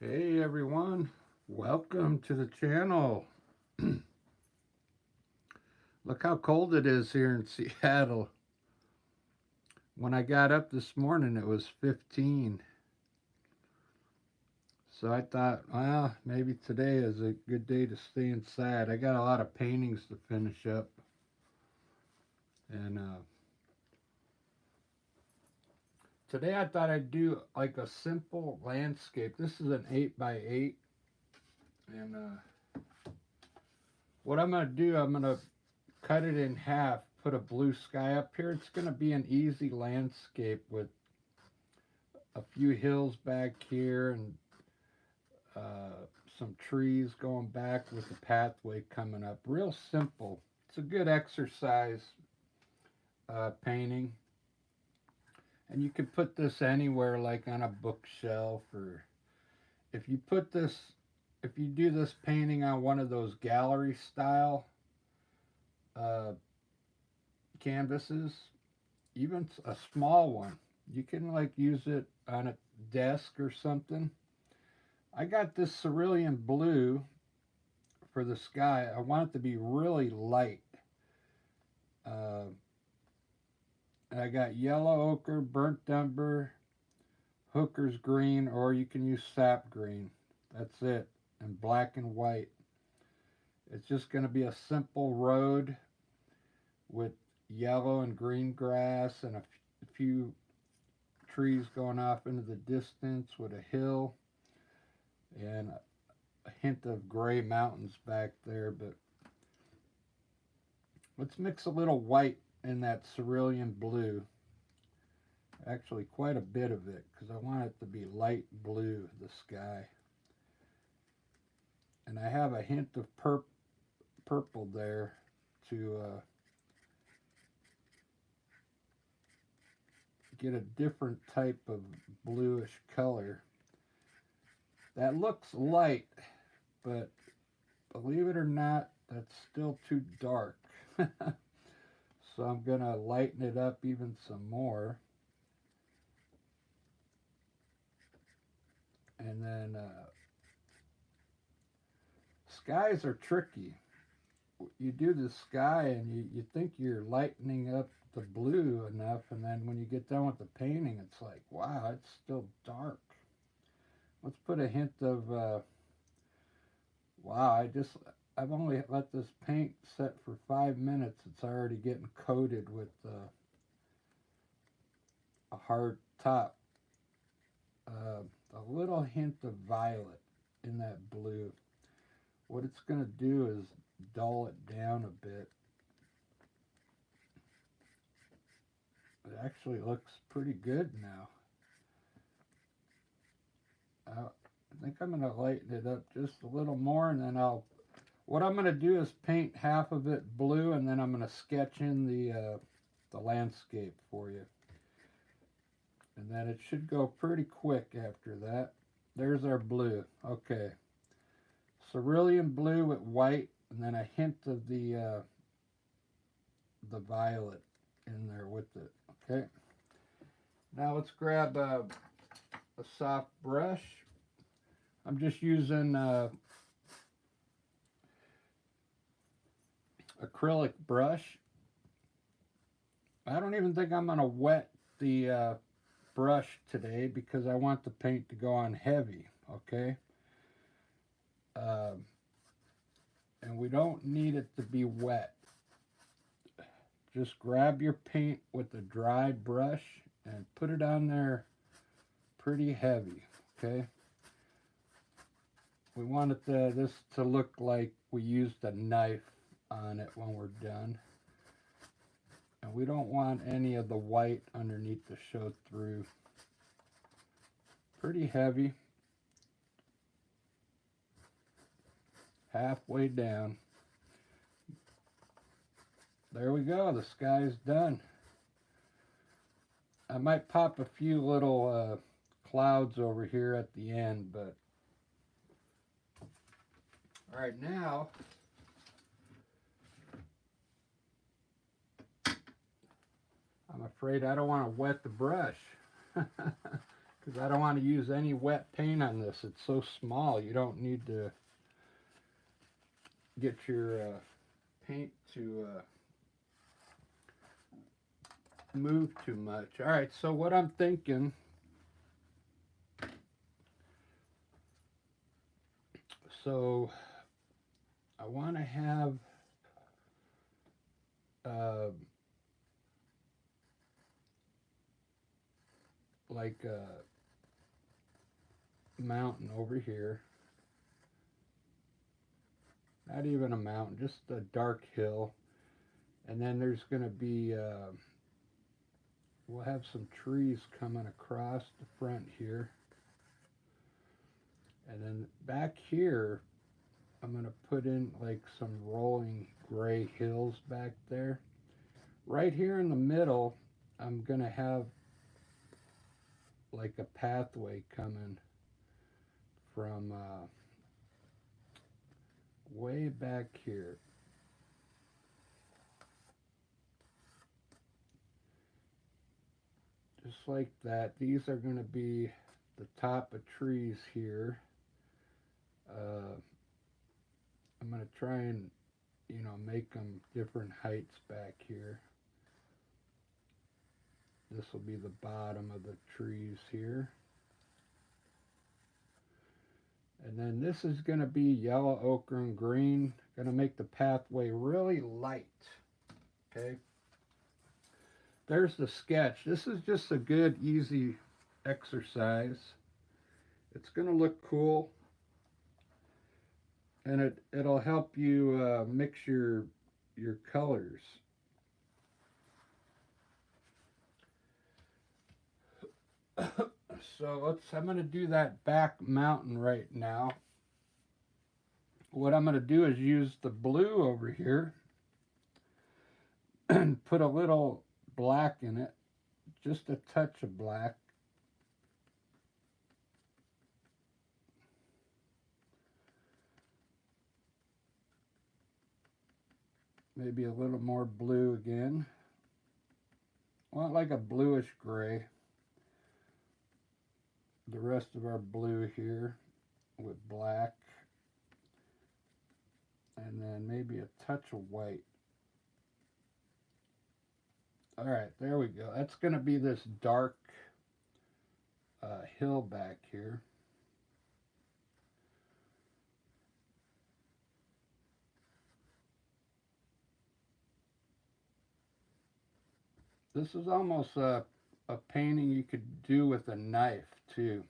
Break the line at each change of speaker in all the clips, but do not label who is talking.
Hey everyone, welcome to the channel. Look how cold it is here in Seattle. When I got up this morning, it was 15. So I thought, well, maybe today is a good day to stay inside. I got a lot of paintings to finish up. And today I thought I'd do like a simple landscape. This is an 8 by 8. And what I'm going to do, I'm going to cut it in half, put a blue sky up here. It's going to be an easy landscape with a few hills back here and some trees going back with the pathway coming up. Real simple. It's a good exercise painting. And you can put this anywhere, like on a bookshelf, or if you put this, if you do this painting on one of those gallery style uh, canvases, even a small one, you can like use it on a desk or something. I got this cerulean blue for the sky. I want it to be really light. Uh, and I got yellow ochre, burnt umber, hooker's green, or you can use sap green. That's it. And black and white. It's just going to be a simple road with yellow and green grass and a few trees going off into the distance with a hill and a hint of gray mountains back there. But let's mix a little white in that cerulean blue. Actually, quite a bit of it because I want it to be light blue, the sky. And I have a hint of purple there to get a different type of bluish color. That looks light, but believe it or not, that's still too dark. So I'm going to lighten it up even some more. And then skies are tricky. You do the sky and you think you're lightening up the blue enough, and then when you get done with the painting, it's like, wow, it's still dark. Let's put a hint of, wow, I've only let this paint set for 5 minutes. It's already getting coated with a hard top. A little hint of violet in that blue. What it's going to do is dull it down a bit. It actually looks pretty good now. I think I'm going to lighten it up just a little more, and then what I'm going to do is paint half of it blue, and then I'm going to sketch in the landscape for you. And then it should go pretty quick after that. There's our blue. Okay. Cerulean blue with white, and then a hint of the violet in there with it. Okay. Now let's grab a soft brush. I'm just using acrylic brush. I don't even think I'm going to wet the brush today because I want the paint to go on heavy, okay? And we don't need it to be wet. Just grab your paint with a dry brush and put it on there pretty heavy, okay? We want this to look like we used a knife on it when we're done. And we don't want any of the white underneath to show through. Pretty heavy. Halfway down. There we go, the sky's done. I might pop a few little clouds over here at the end, but all right, now I'm afraid I don't want to wet the brush because because I don't want to use any wet paint on this. It's so small, you don't need to get your paint to move too much. All right, so what I'm thinking, so I want to have uh, like a mountain over here. Not even a mountain, just a dark hill. And then there's going to be, we'll have some trees coming across the front here. And then back here, I'm going to put in like some rolling gray hills back there. Right here in the middle, I'm going to have like a pathway coming from way back here. Just like that. These are going to be the top of trees here. I'm going to try and, make them different heights back here. This will be the bottom of the trees here. And then this is going to be yellow, ochre, and green. Going to make the pathway really light. Okay. There's the sketch. This is just a good, easy exercise. It's going to look cool. And it'll help you mix your colors. So I'm going to do that back mountain right now. What I'm going to do is use the blue over here and put a little black in it, just a touch of black. Maybe a little more blue again. I want like a bluish gray. The rest of our blue here with black. And then maybe a touch of white. All right, there we go. That's going to be this dark hill back here. This is almost a painting you could do with a knife too.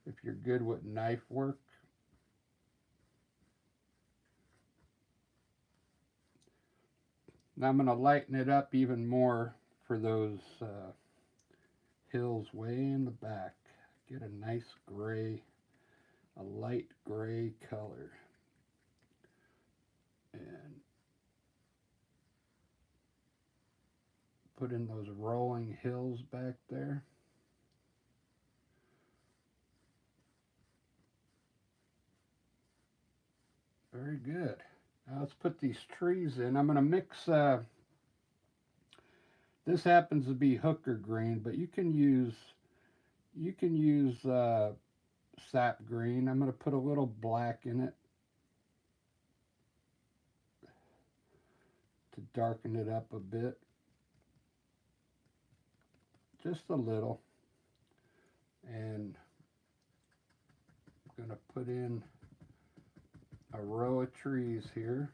If you're good with knife work. Now I'm going to lighten it up even more for those hills way in the back. Get a nice gray, a light gray color. And put in those rolling hills back there. Very good. Now let's put these trees in. I'm going to mix, this happens to be hooker green, but you can use sap green. I'm going to put a little black in it to darken it up a bit. Just a little. And I'm going to put in a row of trees here.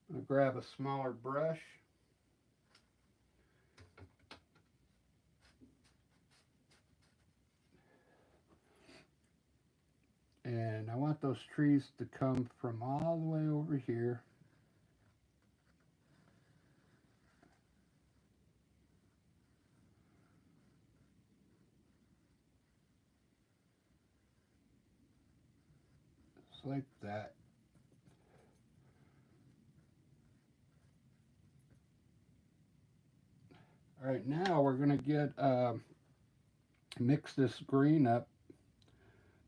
I'm going to grab a smaller brush. And I want those trees to come from all the way over here. Just like that. All right, now we're going to get mix this green up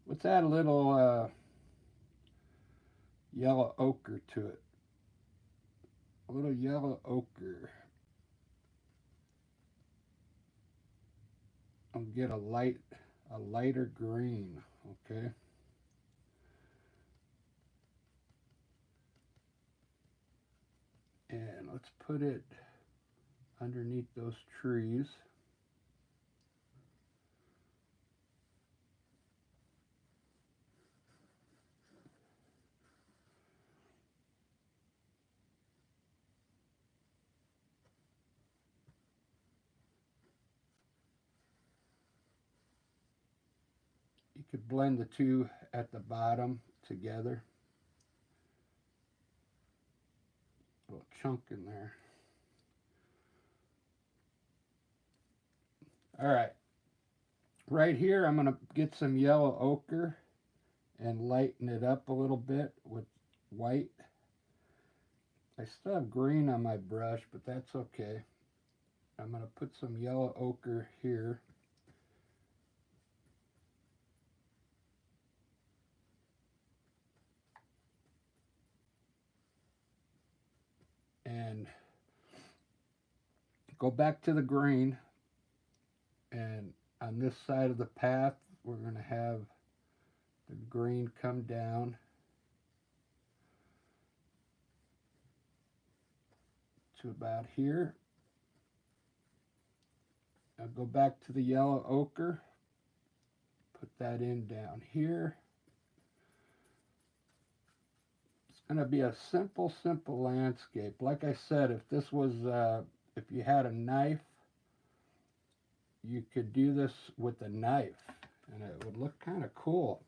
Let's add a little yellow ochre to it. A little yellow ochre. I'll get a lighter green. Okay. And let's put it underneath those trees. You could blend the two at the bottom together. A little chunk in there. All right. Right here, I'm going to get some yellow ochre and lighten it up a little bit with white. I still have green on my brush, but that's okay. I'm going to put some yellow ochre here. And go back to the green. And on this side of the path, we're going to have the green come down to about here. I'll go back to the yellow ochre, put that in down here. It's going to be a simple landscape. Like I said, if this was, if you had a knife, you could do this with a knife and it would look kind of cool.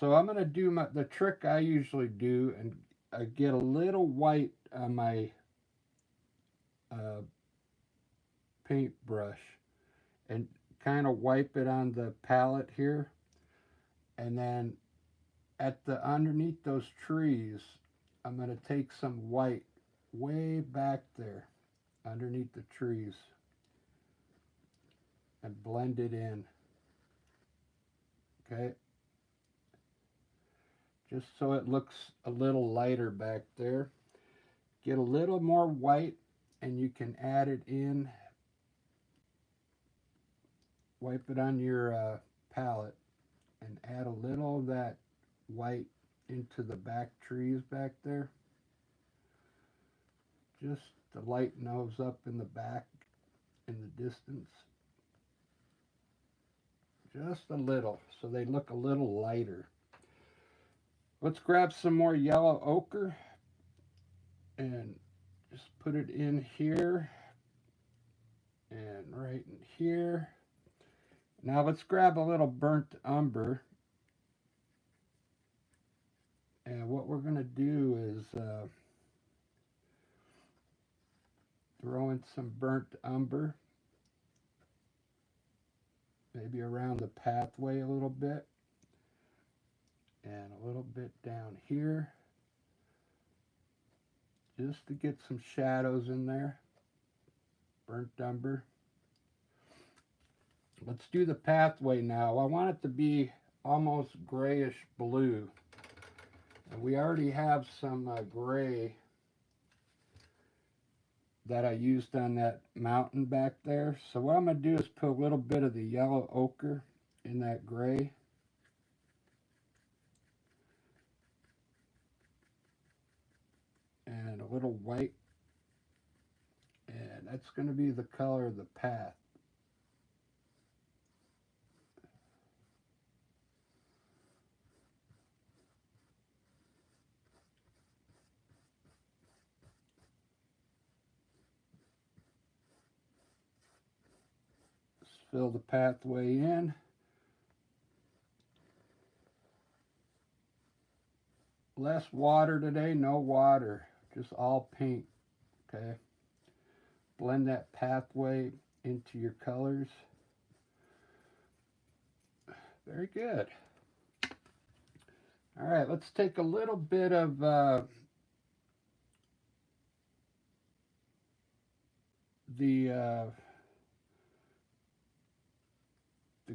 So I'm going to do the trick I usually do, and I get a little white on my paintbrush and kind of wipe it on the palette here, and then at the underneath those trees I'm going to take some white way back there underneath the trees and blend it in. Okay, just so it looks a little lighter back there. Get a little more white and you can add it in. Wipe it on your palette and add a little of that white into the back trees back there, just to lighten those up in the back, in the distance, just a little, so they look a little lighter. Let's grab some more yellow ochre and just put it in here and right in here. Now let's grab a little burnt umber, and what we're going to do is throw in some burnt umber, maybe around the pathway a little bit, and a little bit down here, just to get some shadows in there. Burnt umber. Let's do the pathway now. I want it to be almost grayish blue. And we already have some gray that I used on that mountain back there. So what I'm going to do is put a little bit of the yellow ochre in that gray. And a little white. And that's going to be the color of the path. Just fill the pathway in. Less water today, no water, just all paint. Okay, blend that pathway into your colors. Very good. All right, let's take a little bit of the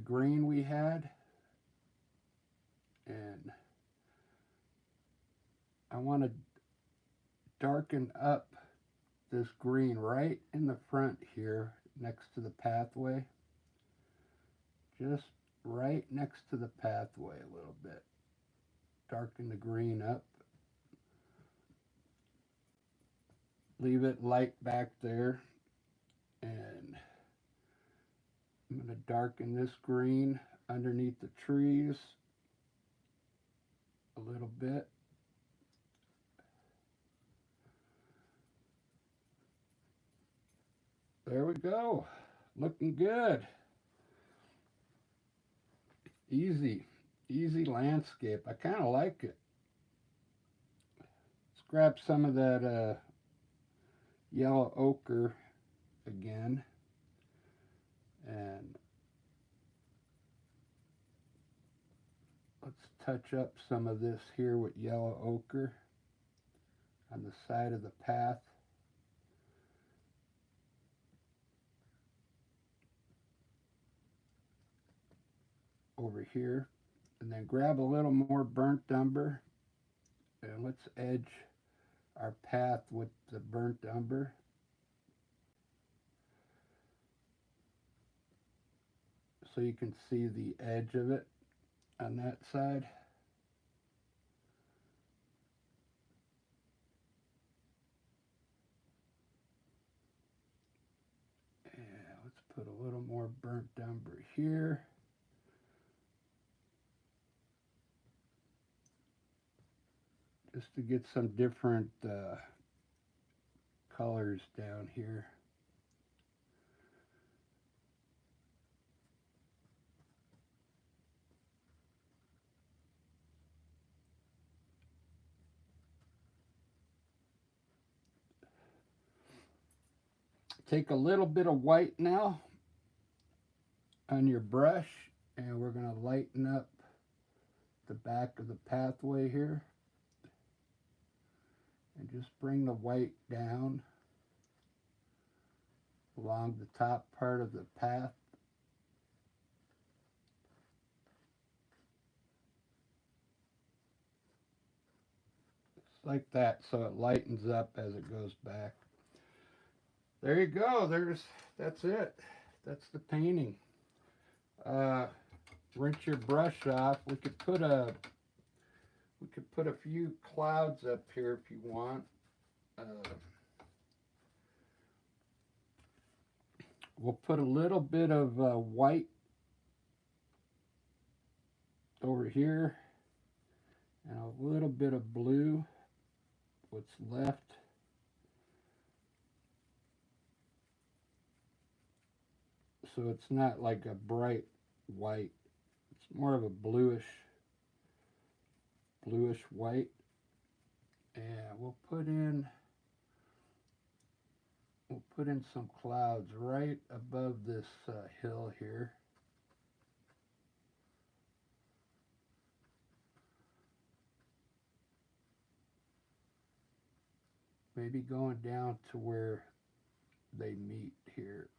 green we had, And I want to darken up this green right in the front here next to the pathway. Just right next to the pathway a little bit. Darken the green up. Leave it light back there. And I'm going to darken this green underneath the trees a little bit. There we go. Looking good. Easy landscape. I kind of like it. Let's grab some of that yellow ochre again. And let's touch up some of this here with yellow ochre on the side of the path. Over here. And then grab a little more burnt umber. And let's edge our path with the burnt umber. So you can see the edge of it on that side. And let's put a little more burnt umber here. Just to get some different colors down here. Take a little bit of white now on your brush, and we're going to lighten up the back of the pathway here. And just bring the white down along the top part of the path. Just like that, so it lightens up as it goes back. There you go. That's it. That's the painting. Rinse your brush off. We could put a few clouds up here if you want. We'll put a little bit of white over here and a little bit of blue, what's left. So it's not like a bright white. It's more of a bluish white. And we'll put in some clouds right above this hill here. Maybe going down to where they meet here.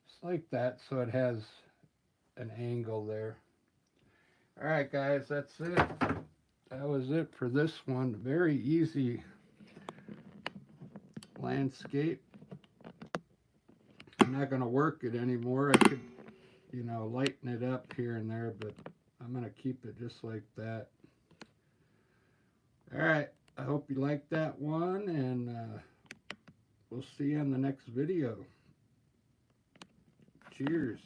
Just like that, so it has an angle there. All right, guys, that's it. That was it for this one. Very easy landscape. I'm not going to work it anymore. I could, lighten it up here and there, but I'm going to keep it just like that. All right, I hope you liked that one, and we'll see you in the next video. Cheers.